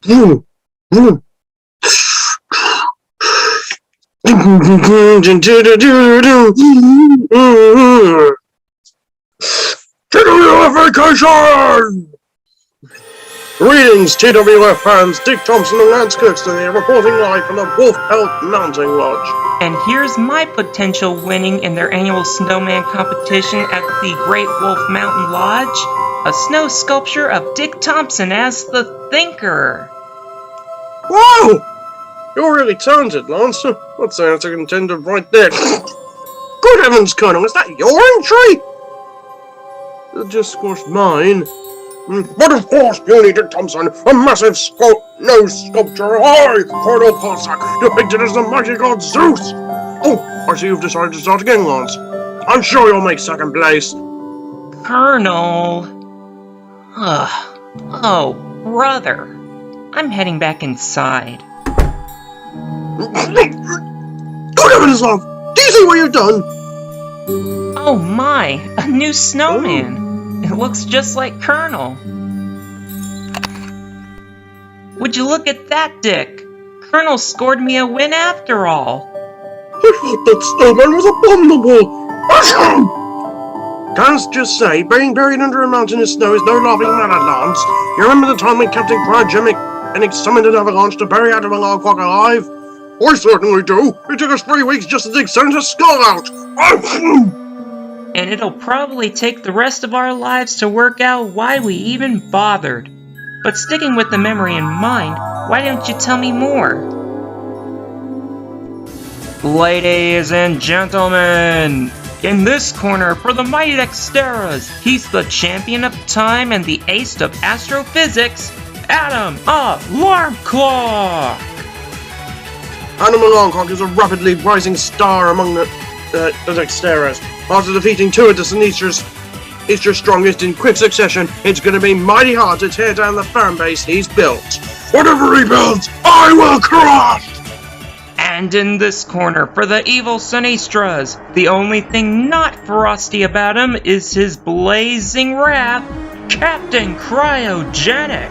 TWF vacation! Greetings, TWF fans. Dick Thompson and Lance Kirkston here, reporting live from the Wolf Pelt Mounting Lodge. And here's my potential winning in their annual snowman competition at the Great Wolf Mountain Lodge. A snow sculpture of Dick Thompson as the Thinker. Whoa! You're really talented, Lance. That's an answer contender right there. Good heavens, Colonel, is that your entry? It just squashed mine. But of course, you need Dick Thompson, a massive nose sculpture of I, Colonel Cossack, depicted as the mighty god Zeus. Oh, I see you've decided to start again, Lance. I'm sure you'll make second place. Colonel. Oh, brother. I'm heading back inside. Good heavens, love! Do you see what you've done? Oh my, a new snowman. It looks just like Colonel. Would you look at that, Dick? Colonel scored me a win after all. I thought that snowman was abominable. Can't just say, being buried under a mountain of snow is no laughing matter, Lance. You remember the time when Captain Cryogenic summoned an avalanche to bury Admiral Alcock alive? I certainly do. It took us 3 weeks just to dig Senator's skull out. And it'll probably take the rest of our lives to work out why we even bothered. But sticking with the memory in mind, why don't you tell me more? Ladies and gentlemen, in this corner for the mighty Dexteras, he's the champion of time and the ace of astrophysics, Adam Alarm Clock! Adam Alarm Clock is a rapidly rising star among the Dexteras. After defeating two of the Sinistra's strongest in quick succession, it's going to be mighty hard to tear down the fan base he's built. Whatever he builds, I will crush! And in this corner, for the evil Sinistras, the only thing not frosty about him is his blazing wrath, Captain Cryogenic!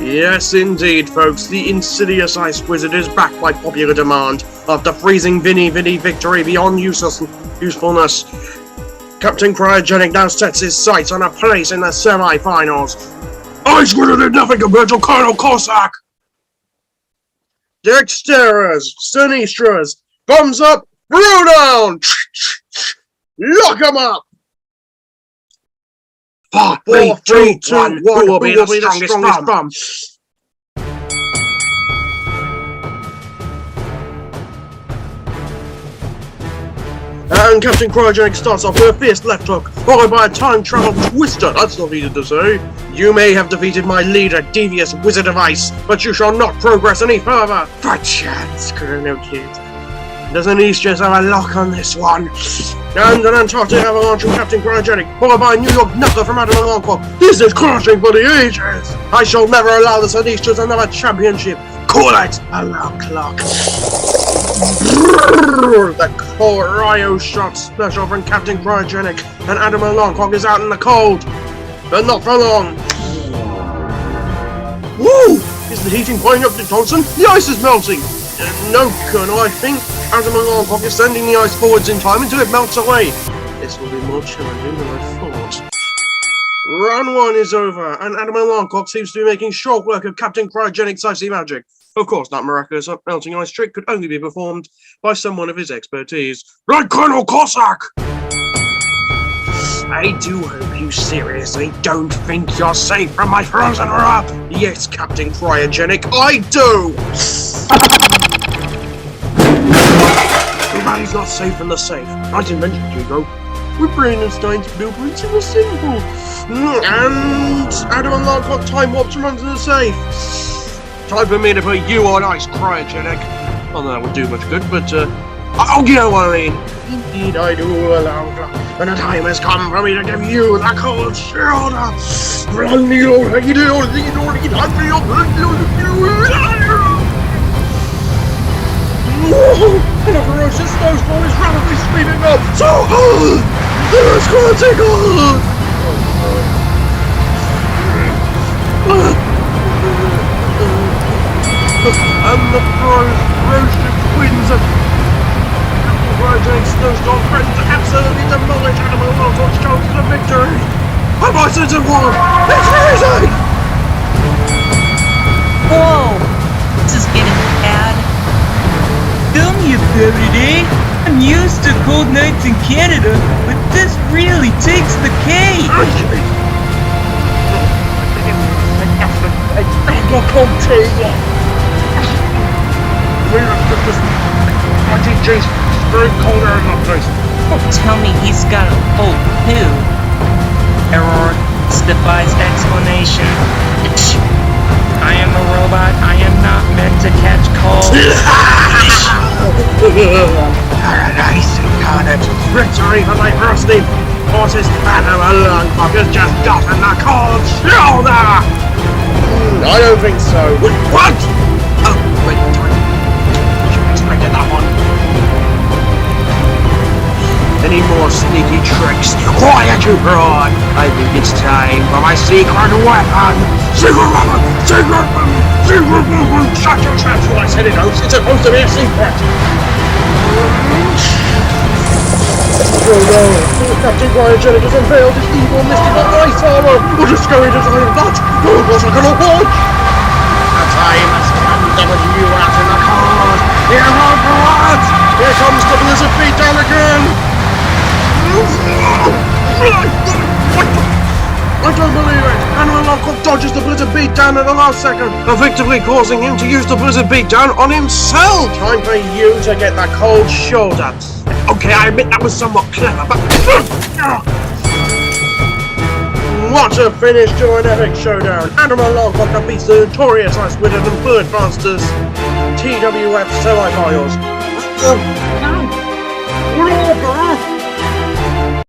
Yes, indeed, folks, the insidious ice wizard is back by popular demand. After freezing Vinny victory beyond usefulness, Captain Cryogenic now sets his sights on a place in the semi-finals. Ice Wizard did nothing compared to Colonel Cossack! Dexteras, Sinistras, thumbs up, throw down! Lock 'em up! 4, 3, 2, 1, who will be the strongest bum? And Captain Cryogenic starts off with a fierce left hook, followed by a time-travel twister. That's not easy to say. You may have defeated my leader, devious wizard of ice, but you shall not progress any further. Perchance, Colonel Kid. There's an East just have a lock on this one. And an Antarctic avalanche from Captain Cryogenic, followed by a New York knuckler from Adam Alarm Clock. This is clashing for the ages. I shall never allow the Sinistras another championship. Call it Alarm Clock. The Cryo Shot special from Captain Cryogenic, and Adam Alarm Clock is out in the cold, but not for long. Woo! Is the heating playing up to Thompson? The ice is melting! No, Colonel, I think Adam Alarm Clock is sending the ice forwards in time until it melts away. This will be more challenging than I thought. Round 1 is over, and Adam Alarm Clock seems to be making short work of Captain Cryogenic's icy magic. Of course, that miraculous melting ice trick could only be performed by someone of his expertise, like Colonel Cossack! I do hope you seriously don't think you're safe from my frozen wrath! Yes, Captain Cryogenic, I do! Everybody's not safe in the safe. Nice invention, Hugo. With Brainstein's blueprints, it was simple. And Adam Alarm Clock time warps from under the safe. Time for me to put you on ice, Cryogenic. Well, that would do much good, but I'll get what I mean. Indeed, I do allow, and the time has come for me to give you the cold shoulder. And a ferocious snowstorm is rapidly speeding up. So hard! It's gonna take hold! And the ferocious winds of Cryogenic snowstorm threaten to absolutely demolish Animal Logic's chances of victory. My bicycle's in one! It's freezing! Whoa! This is getting bad. Dumb you Faraday. I'm used to cold nights in Canada, but this really takes the cake. It's very cold air in that place. Don't tell me he's got a cold too. Error defies explanation. I am a robot. I am not meant to catch cold. Paradise incarnate. Victory for my frosty. Horses Animal Logbook has just gotten the cold shoulder. I don't think so. What? Oh, wait. I expected that one. Any more sneaky tricks? Quiet, you broad! I think it's time for my secret weapon! Secret weapon! Secret weapon! Secret weapon! Shut your traps while I said it, Oaks! It's supposed to be a secret! Oh no! Captain Cryogenic has unveiled his evil mystical ice armor! What a scary design of that! No one I cannot watch! The time has come to put you out in the cold! Here are what? Here comes the blizzard beatdown again! I don't believe it! Animal Logbook dodges the blizzard beatdown at the last second, effectively causing him to use the blizzard beatdown on himself! Time for you to get that cold shoulder. Okay, I admit that was somewhat clever, but... What a finish to an epic showdown! Animal Logbook defeats the notorious Ice Wizard and Bird Masters TWF semi-finals.